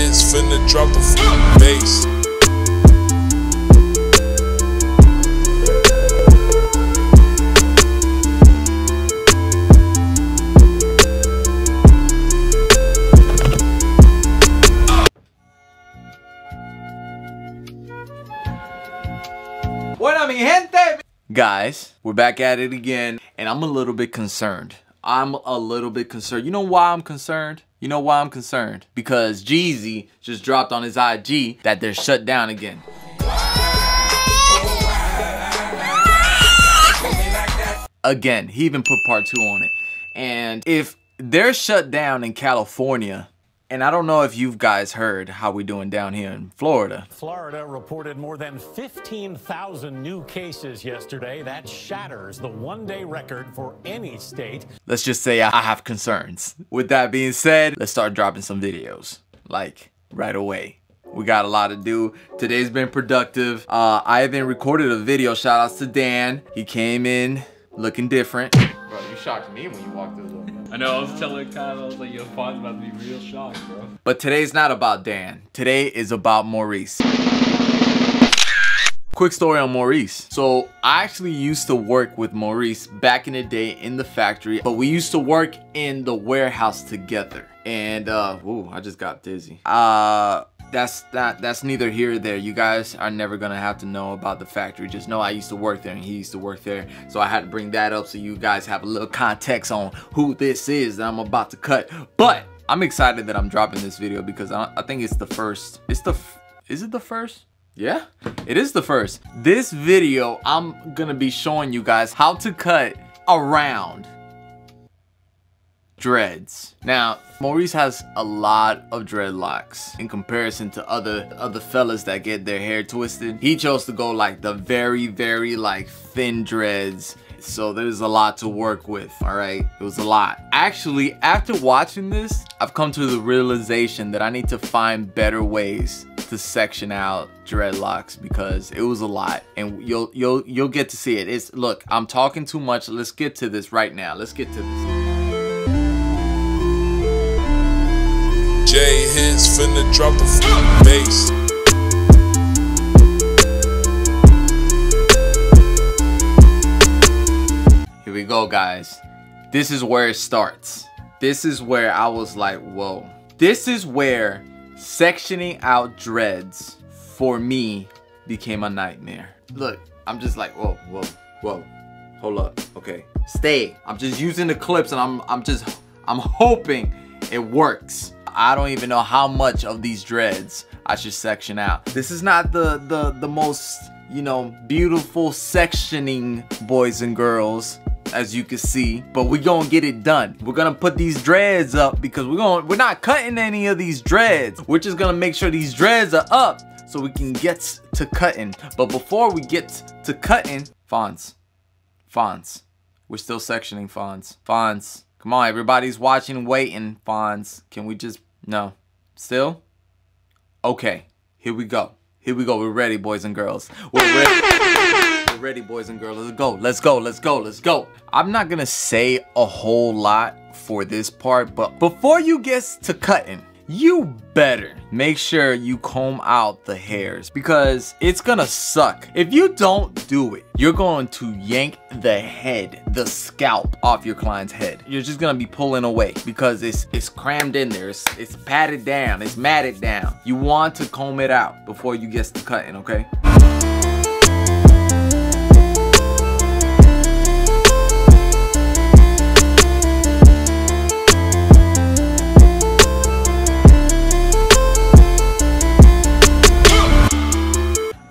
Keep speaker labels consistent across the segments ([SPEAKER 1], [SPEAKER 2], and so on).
[SPEAKER 1] hits, finna drop a bass.
[SPEAKER 2] What up, mi gente? Guys, we're back at it again, and I'm a little bit concerned. You know why I'm concerned? Because Jeezy just dropped on his IG that they're shut down again. Again, he even put part 2 on it. And if they're shut down in California, and I don't know if you guys heard how we doing down here in Florida.
[SPEAKER 3] Florida reported more than 15,000 new cases yesterday. That shatters the one-day record for any state.
[SPEAKER 2] Let's just say I have concerns. With that being said, let's start dropping some videos, like right away. We got a lot to do. Today's been productive. I even recorded a video. Shout outs to Dan. He came in looking different. Bro, you shocked me when you walked through the door.
[SPEAKER 4] I know, I was telling Kyle, I was like, yo, Fawn's about to be real shocked, bro.
[SPEAKER 2] But today's not about Dan. Today is about Maurice. Quick story on Maurice. So I actually used to work with Maurice back in the day in the factory, but we used to work in the warehouse together. And ooh, I just got dizzy. That's neither here or there. You guys are never gonna have to know about the factory. Just know I used to work there and he used to work there. So I had to bring that up so you guys have a little context on who this is that I'm about to cut. But I'm excited that I'm dropping this video because I think it's the first. Is it the first? Yeah, it is the first. This video, I'm gonna be showing you guys how to cut around dreads. Now, Maurice has a lot of dreadlocks in comparison to other fellas that get their hair twisted. He chose to go like the very like thin dreads. So there's a lot to work with, all right? It was a lot. Actually, after watching this, I've come to the realization that I need to find better ways to section out dreadlocks because it was a lot, and you'll get to see it. Look, I'm talking too much. Let's get to this right now. Let's get to this.
[SPEAKER 1] J hits, finna drop a bass.
[SPEAKER 2] Here we go, guys. This is where it starts. This is where I was like, whoa. This is where sectioning out dreads for me became a nightmare. Look, I'm just like, whoa. Hold up, okay. Stay. I'm just using the clips and I'm hoping it works. I don't even know how much of these dreads I should section out. This is not the most, you know, beautiful sectioning, boys and girls, as you can see, but we're gonna get it done. We're gonna put these dreads up because we're not cutting any of these dreads. We're just gonna make sure these dreads are up so we can get to cutting. But before we get to cutting, Fonz, we're still sectioning Fonz. Come on, everybody's watching, waiting. Fonz, can we just, no, still? Okay, here we go. We're ready, boys and girls. We're ready, boys and girls. Let's go. I'm not gonna say a whole lot for this part, but before you get to cutting, you better make sure you comb out the hairs because it's gonna suck. If you don't do it, you're going to yank the scalp off your client's head. You're just gonna be pulling away because it's crammed in there. It's padded down, it's matted down. You want to comb it out before you get to cutting, okay?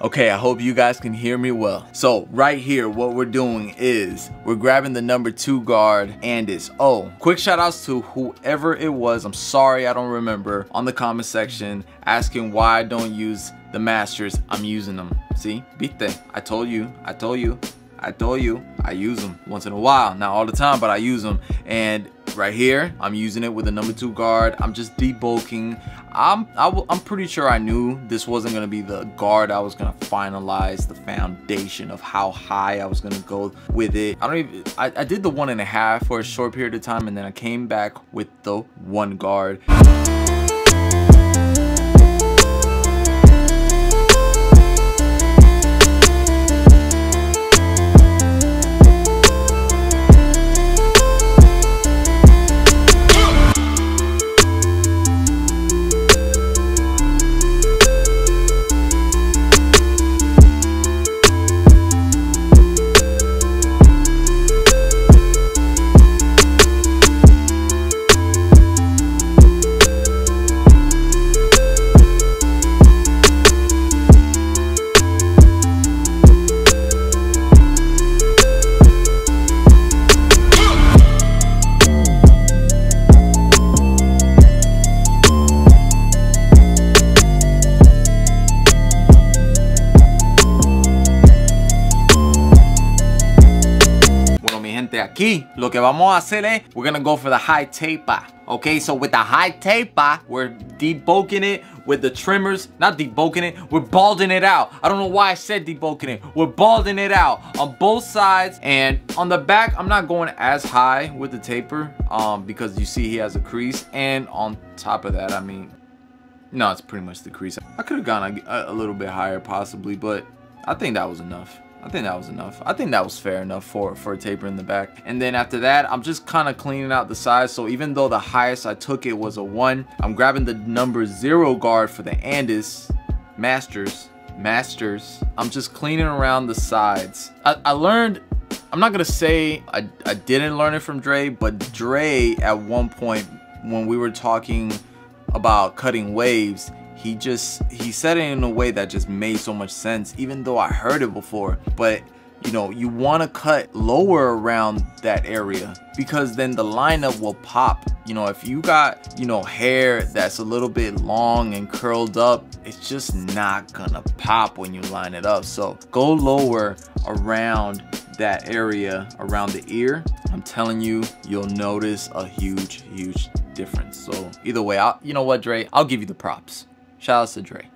[SPEAKER 2] Okay, I hope you guys can hear me well. So right here, what we're doing is we're grabbing the number 2 guard and it's, oh, quick shout outs to whoever it was. I'm sorry, I don't remember, on the comment section asking why I don't use the masters. I'm using them. See, viste, I told you, I use them once in a while, not all the time, but I use them. And right here, I'm using it with the number 2 guard. I'm just debulking. I'm pretty sure I knew this wasn't gonna be the guard. I was gonna finalize the foundation of how high I was gonna go with it. I did the 1.5 for a short period of time, and then I came back with the 1 guard. gente, aquí lo que vamos a hacer es we're gonna go for the high taper. Okay, so with the high taper, we're debulking it with the trimmers. Not debulking it, we're balding it out. I don't know why I said debulking it. We're balding it out on both sides, and on the back, I'm not going as high with the taper because you see he has a crease, and on top of that, I mean, no, it's pretty much the crease. I could have gone a little bit higher possibly, but I think that was enough. I think that was enough. I think that was fair enough for a taper in the back. And then after that, I'm just kind of cleaning out the sides. So even though the highest I took it was a 1, I'm grabbing the number 0 guard for the Andis Masters. I'm just cleaning around the sides. I learned, I'm not gonna say I didn't learn it from Dre, but Dre at one point when we were talking about cutting waves, he said it in a way that just made so much sense, even though I heard it before. But you know, you want to cut lower around that area because then the lineup will pop. You know, if you got, you know, hair that's a little bit long and curled up, it's just not gonna pop when you line it up. So go lower around that area around the ear. I'm telling you, you'll notice a huge difference. So either way, you know what, Dre, I'll give you the props. Shout out to Dre.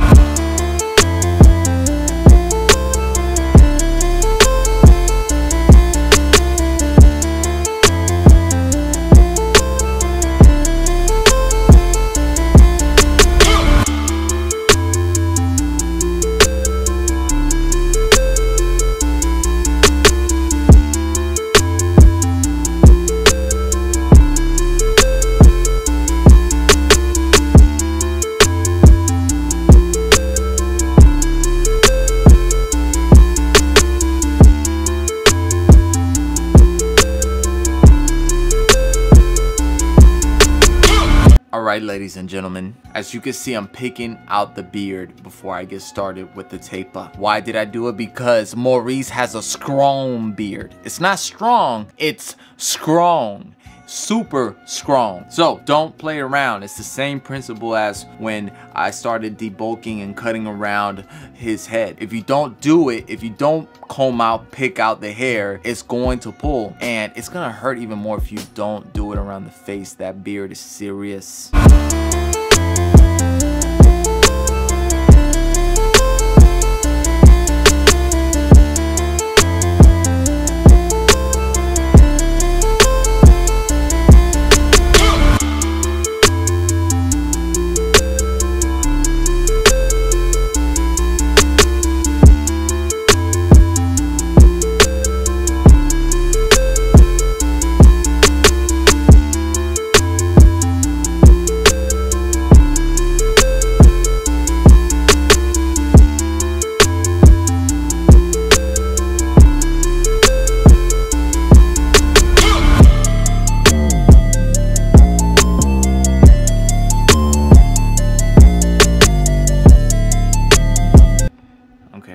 [SPEAKER 2] Alright, ladies and gentlemen, as you can see, I'm picking out the beard before I get started with the taper. Why did I do it? Because Maurice has a strong beard. It's not strong, it's strong. Super strong. So don't play around. It's the same principle as when I started debulking and cutting around his head. If you don't do it, if you don't comb out, pick out the hair, it's going to pull, and it's gonna hurt even more if you don't do it around the face. That beard is serious.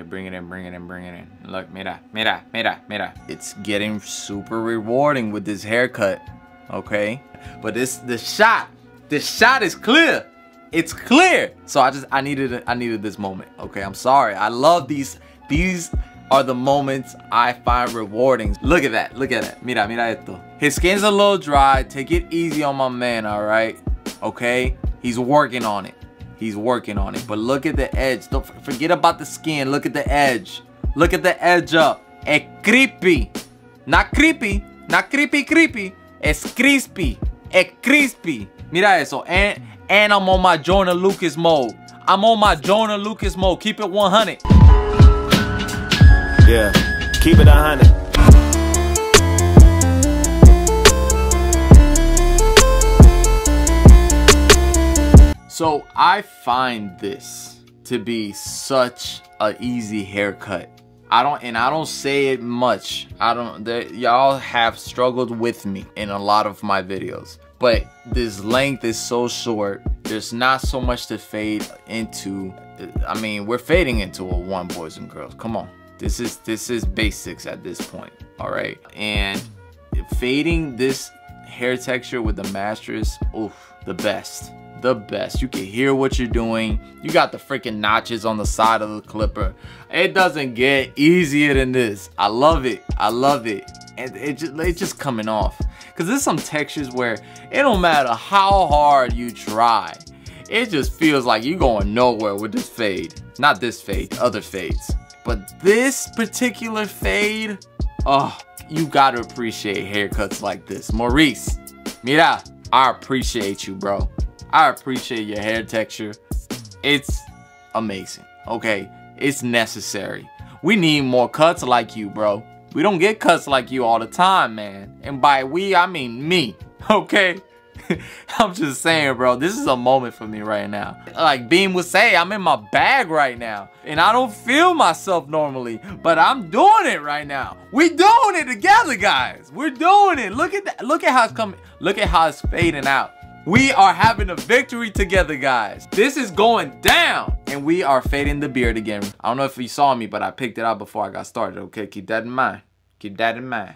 [SPEAKER 2] Bring it in. Look, mira. It's getting super rewarding with this haircut, okay? But the shot is clear. It's clear. So I needed this moment, okay? I'm sorry. I love these. These are the moments I find rewarding. Look at that. Mira esto. His skin's a little dry. Take it easy on my man, all right? Okay? He's working on it. But look at the edge. Don't forget about the skin. Look at the edge. Look at the edge up. It's creepy. Not creepy. It's crispy. It's crispy. Mira eso. And I'm on my Jonah Lucas mode. Keep it 100.
[SPEAKER 5] Yeah. Keep it 100.
[SPEAKER 2] So I find this to be such an easy haircut. I don't say it much. Y'all have struggled with me in a lot of my videos, but this length is so short. There's not so much to fade into. I mean, we're fading into a 1, boys and girls. Come on, this is basics at this point. All right, and fading this hair texture with the Masters, oof, the best. You can hear what you're doing. You got the freaking notches on the side of the clipper. It doesn't get easier than this. I love it. and it's just coming off. Cause there's some textures where it don't matter how hard you try, it just feels like you going nowhere with this fade. Not this fade, other fades. But this particular fade, oh, you gotta appreciate haircuts like this. Maurice, mira, I appreciate you, bro. I appreciate your hair texture. It's amazing, okay? It's necessary. We need more cuts like you, bro. We don't get cuts like you all the time, man. And by we, I mean me, okay? I'm just saying, bro, this is a moment for me right now. Like Beam would say, I'm in my bag right now. And I don't feel myself normally, but I'm doing it right now. We doing it together, guys. We're doing it. Look at that. Look at how it's coming. Look at how it's fading out. We are having a victory together, guys. This is going down. And we are fading the beard again. I don't know if you saw me, but I picked it out before I got started, okay? Keep that in mind. Keep that in mind.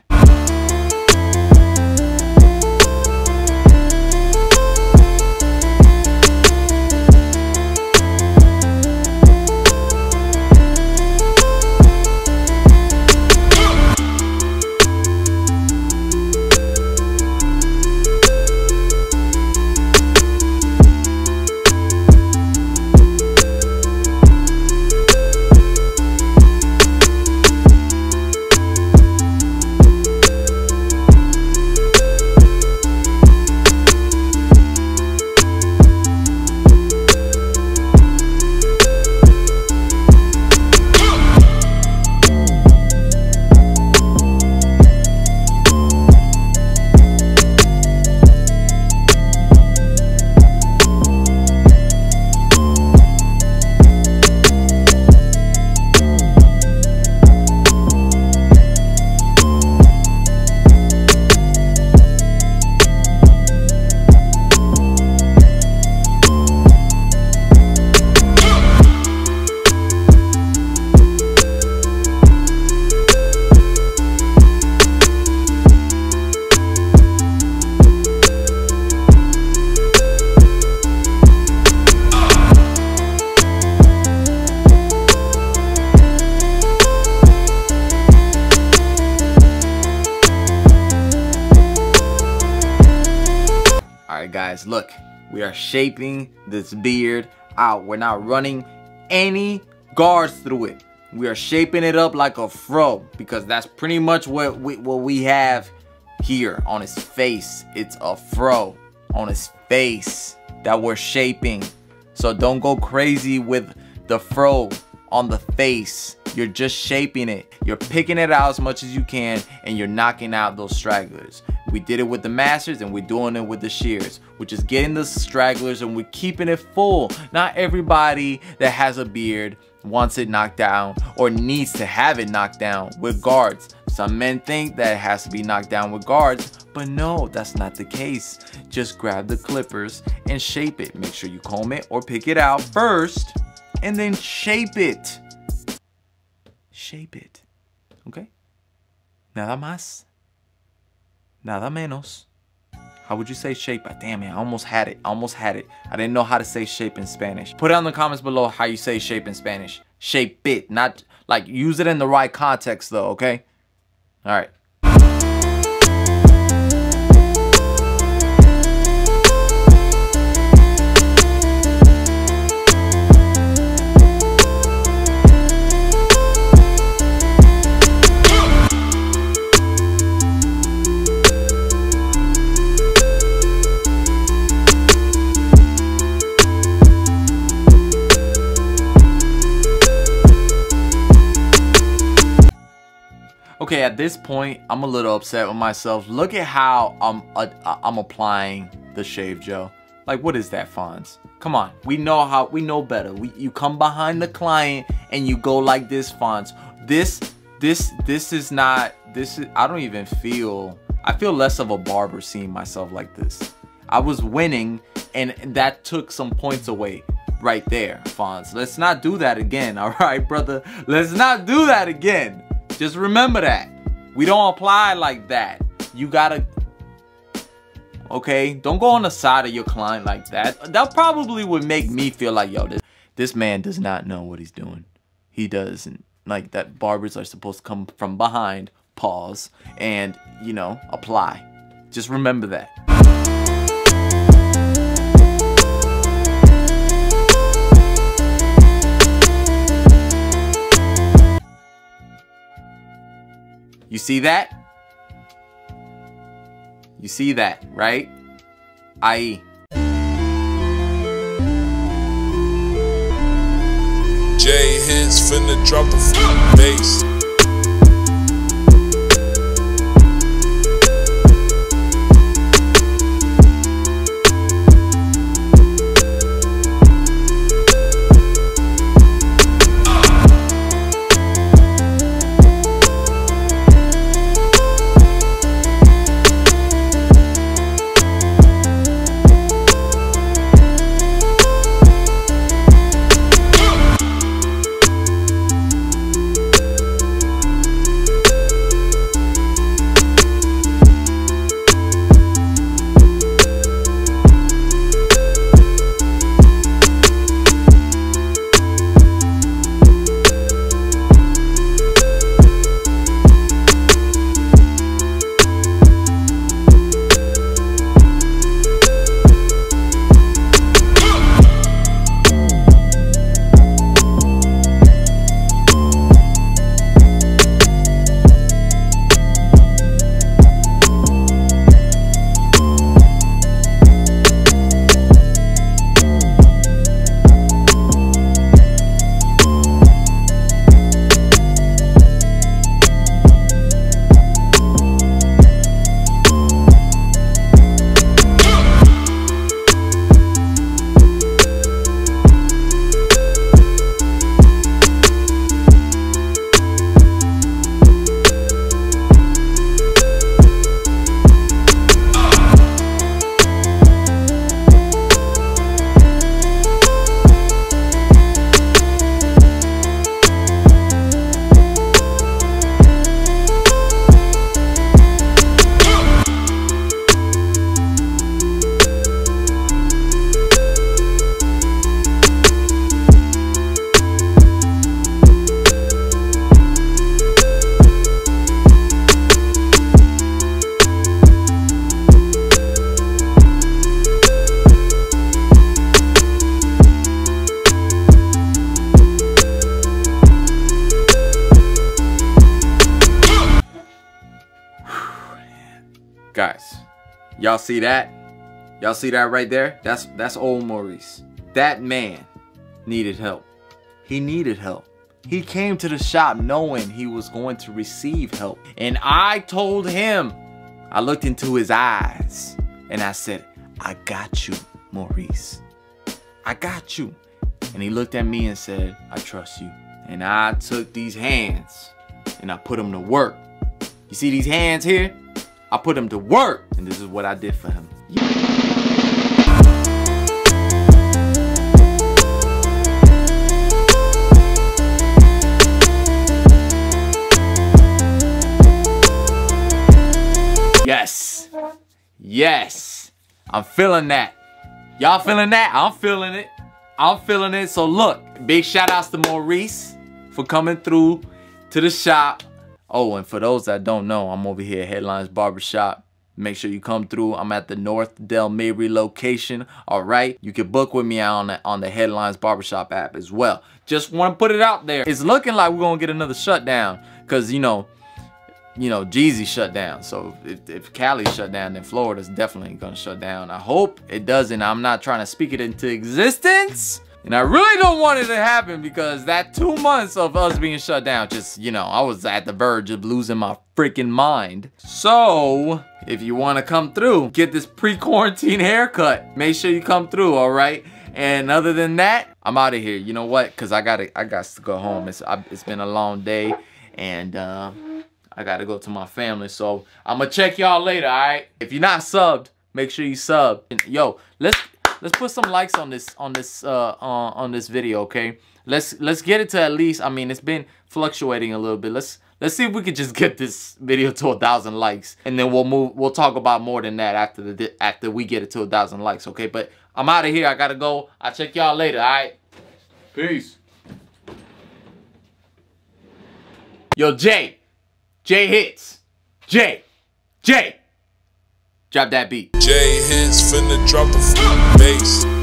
[SPEAKER 2] Guys, look, we are shaping this beard out. We're not running any guards through it. We are shaping it up like a fro, because that's pretty much what we have here on his face. It's a fro on his face that we're shaping. So don't go crazy with the fro on the face. You're just shaping it. You're picking it out as much as you can, and you're knocking out those stragglers. We did it with the masters, and we're doing it with the shears. We're just getting the stragglers, and we're keeping it full. Not everybody that has a beard wants it knocked down or needs to have it knocked down with guards. Some men think that it has to be knocked down with guards, but no, that's not the case. Just grab the clippers and shape it. Make sure you comb it or pick it out first, and then shape it. Shape it. Okay? Nada más. Nada menos. How would you say shape? Damn it, I almost had it. I didn't know how to say shape in Spanish. Put it in the comments below how you say shape in Spanish. Shape it, not like use it in the right context though, okay? All right. Okay, at this point, I'm a little upset with myself. Look at how I'm applying the shave gel. Like, what is that, Fonz? Come on, we know better. You come behind the client and you go like this, Fonz. I don't even feel, I feel less of a barber seeing myself like this. I was winning, and that took some points away right there, Fonz. Let's not do that again, all right, brother? Let's not do that again. Just remember that. We don't apply like that. You gotta, okay? Don't go on the side of your client like that. That probably would make me feel like, yo, this man does not know what he's doing. He doesn't. Like, that barbers are supposed to come from behind, pause, and, you know, apply. Just remember that. You see that? You see that, right? I.e.
[SPEAKER 1] J hits finna drop a bass.
[SPEAKER 2] Guys, y'all see that? Y'all see that right there? That's old Maurice. That man needed help. He needed help. He came to the shop knowing he was going to receive help. And I told him, I looked into his eyes and I said, I got you, Maurice. I got you. And he looked at me and said, I trust you. And I took these hands and I put them to work. You see these hands here? I put them to work. And this is what I did for him. Yes. Yes. I'm feeling that. Y'all feeling that? I'm feeling it. I'm feeling it. So look, big shout outs to Maurice for coming through to the shop. Oh, and for those that don't know, I'm over here at Headlines Barbershop. Make sure you come through. I'm at the North Del Mabry location. All right. You can book with me on the Headlines Barbershop app as well. Just want to put it out there. It's looking like we're going to get another shutdown because, you know, Jeezy shut down. So if Cali shut down, then Florida's definitely gonna shut down. I hope it doesn't. I'm not trying to speak it into existence, and I really don't want it to happen because that 2 months of us being shut down, just, you know, I was at the verge of losing my freaking mind. So if you want to come through, get this pre-quarantine haircut, make sure you come through. All right. And other than that, I'm out of here. You know what? Because I got to go home. It's been a long day, and I gotta go to my family, so I'm gonna check y'all later, all right? If you're not subbed, make sure you sub. And yo, let's put some likes on this video, okay? Let's get it to at least. I mean, it's been fluctuating a little bit. Let's see if we can just get this video to 1,000 likes, and then we'll talk about more than that after we get it to 1,000 likes, okay? But I'm out of here. I gotta go. I'll check y'all later, all right? Peace. Yo, Jay. J hits. J. Drop that beat.
[SPEAKER 1] J hits finna drop a bass.